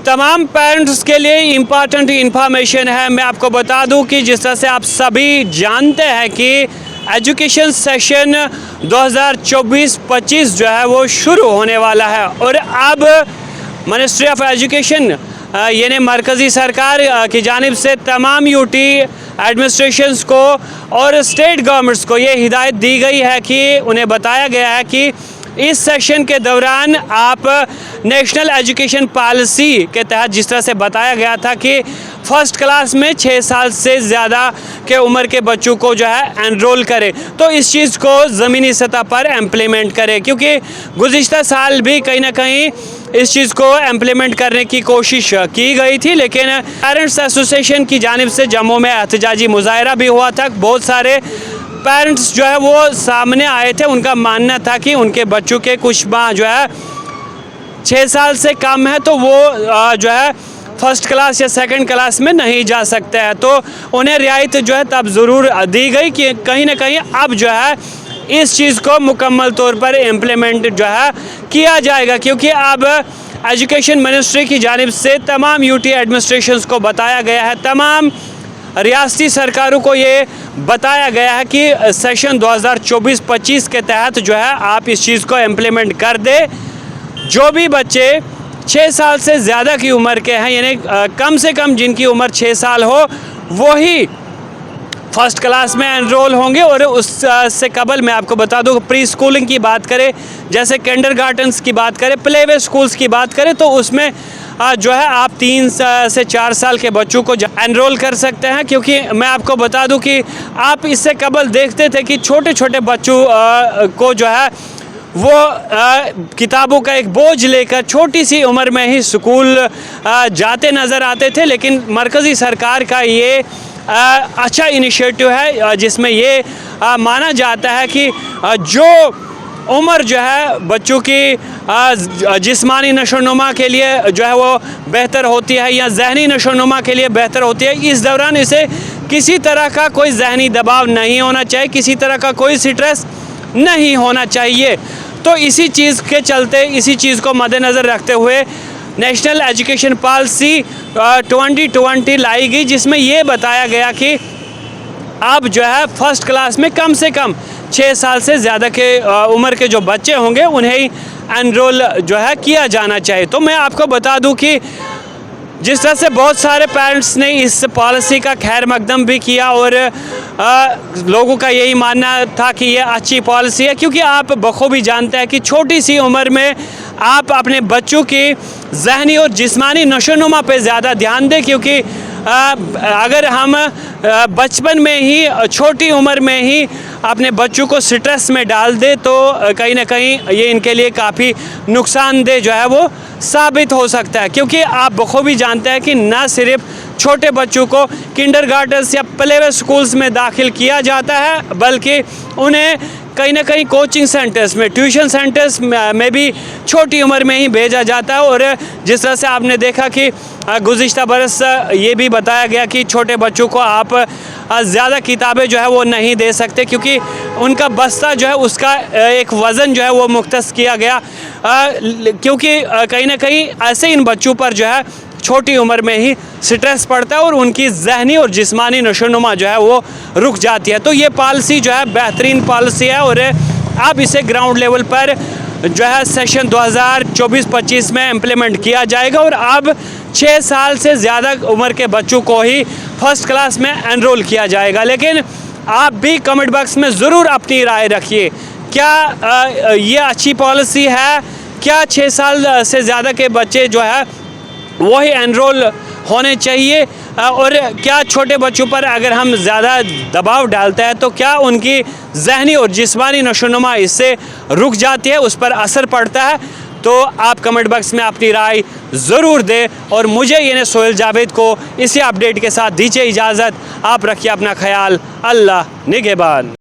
तमाम पेरेंट्स के लिए इम्पॉर्टेंट इंफॉर्मेशन है। मैं आपको बता दूं कि जिस तरह से आप सभी जानते हैं कि एजुकेशन सेशन 2024-25 जो है वो शुरू होने वाला है और अब मिनिस्ट्री ऑफ एजुकेशन यानी मरकज़ी सरकार की जानिब से तमाम यूटी एडमिनिस्ट्रेशंस को और स्टेट गवर्नमेंट्स को ये हिदायत दी गई है कि उन्हें बताया गया है कि इस सेशन के दौरान आप नेशनल एजुकेशन पॉलिसी के तहत जिस तरह से बताया गया था कि फर्स्ट क्लास में 6 साल से ज़्यादा के उम्र के बच्चों को जो है एनरोल करें, तो इस चीज़ को ज़मीनी सतह पर इम्प्लीमेंट करें, क्योंकि गुज़िश्ता साल भी कहीं ना कहीं इस चीज़ को इम्प्लीमेंट करने की कोशिश की गई थी, लेकिन पेरेंट्स एसोसिएशन की जानिब से जम्मू में एहतजाजी मुजाहरा भी हुआ था। बहुत सारे पेरेंट्स जो है वो सामने आए थे, उनका मानना था कि उनके बच्चों के कुछ माह जो है 6 साल से कम है तो वो जो है फर्स्ट क्लास या सेकंड क्लास में नहीं जा सकते हैं, तो उन्हें रियायत जो है तब ज़रूर दी गई कि कहीं ना कहीं अब जो है इस चीज़ को मुकम्मल तौर पर इम्प्लीमेंट जो है किया जाएगा, क्योंकि अब एजुकेशन मिनिस्ट्री की जानिब से तमाम यूटी एडमिनिस्ट्रेशंस को बताया गया है, तमाम रियासती सरकारों को ये बताया गया है कि सेशन 2024-25 के तहत जो है आप इस चीज़ को इम्प्लीमेंट कर दे। जो भी बच्चे 6 साल से ज़्यादा की उम्र के हैं, यानी कम से कम जिनकी उम्र 6 साल हो, वही फर्स्ट क्लास में एनरोल होंगे। और उससे कबल मैं आपको बता दूं प्री स्कूलिंग की बात करें, जैसे किंडरगार्टन्स की बात करें, प्लेवे स्कूल्स की बात करें, तो उसमें जो है आप 3 से 4 साल के बच्चों को एनरोल कर सकते हैं, क्योंकि मैं आपको बता दूं कि आप इससे कबल देखते थे कि छोटे छोटे बच्चों को जो है वो किताबों का एक बोझ लेकर छोटी सी उम्र में ही स्कूल जाते नज़र आते थे। लेकिन मरकज़ी सरकार का ये अच्छा इनिशिएटिव है, जिसमें ये माना जाता है कि जो उम्र जो है बच्चों की जिस्मानी नशोनुमा के लिए जो है वो बेहतर होती है या जहनी नशोनुमा के लिए बेहतर होती है, इस दौरान इसे किसी तरह का कोई जहनी दबाव नहीं होना चाहिए, किसी तरह का कोई स्ट्रेस नहीं होना चाहिए। तो इसी चीज़ के चलते, इसी चीज़ को मद्देनज़र रखते हुए नेशनल एजुकेशन पॉलिसी 2020 लाई गई, जिसमें ये बताया गया कि अब जो है फर्स्ट क्लास में कम से कम 6 साल से ज़्यादा के उम्र के जो बच्चे होंगे उन्हें ही एनरोल जो है किया जाना चाहिए। तो मैं आपको बता दूं कि जिस तरह से बहुत सारे पेरेंट्स ने इस पॉलिसी का खैर मकदम भी किया और लोगों का यही मानना था कि ये अच्छी पॉलिसी है, क्योंकि आप बखूबी जानते हैं कि छोटी सी उम्र में आप अपने बच्चों की जहनी और जिस्मानी नशोनुमा पे ज़्यादा ध्यान दें, क्योंकि अगर हम बचपन में ही, छोटी उम्र में ही अपने बच्चों को स्ट्रेस में डाल दे तो कहीं ना कहीं ये इनके लिए काफ़ी नुकसानदेह जो है वो साबित हो सकता है। क्योंकि आप बखूबी जानते हैं कि ना सिर्फ छोटे बच्चों को किंडरगार्टन्स या प्लेवे स्कूल्स में दाखिल किया जाता है, बल्कि उन्हें कहीं ना कहीं कोचिंग सेंटर्स में, ट्यूशन सेंटर्स में भी छोटी उम्र में ही भेजा जाता है। और जिस तरह से आपने देखा कि गुज़िश्ता बरस ये भी बताया गया कि छोटे बच्चों को आप ज़्यादा किताबें जो है वो नहीं दे सकते, क्योंकि उनका बस्ता जो है उसका एक वज़न जो है वो मुख्तस किया गया, क्योंकि कहीं ना कहीं ऐसे इन बच्चों पर जो है छोटी उम्र में ही स्ट्रेस पड़ता है और उनकी जहनी और जिस्मानी नशोनुमा जो है वो रुक जाती है। तो ये पॉलिसी जो है बेहतरीन पॉलिसी है और अब इसे ग्राउंड लेवल पर जो है सेशन 2024-25 में इम्प्लीमेंट किया जाएगा और अब 6 साल से ज़्यादा उम्र के बच्चों को ही फर्स्ट क्लास में एनरोल किया जाएगा। लेकिन आप भी कमेंट बॉक्स में ज़रूर अपनी राय रखिए, क्या ये अच्छी पॉलिसी है? क्या 6 साल से ज़्यादा के बच्चे जो है वही एनरोल होने चाहिए? और क्या छोटे बच्चों पर अगर हम ज़्यादा दबाव डालते हैं तो क्या उनकी जहनी और जिस्मानी नशोनुमा इससे रुक जाती है, उस पर असर पड़ता है? तो आप कमेंट बॉक्स में अपनी राय ज़रूर दें और मुझे यानी सोहेल जावेद को इसी अपडेट के साथ दीजिए इजाज़त। आप रखिए अपना ख्याल। अल्लाह निगहबान।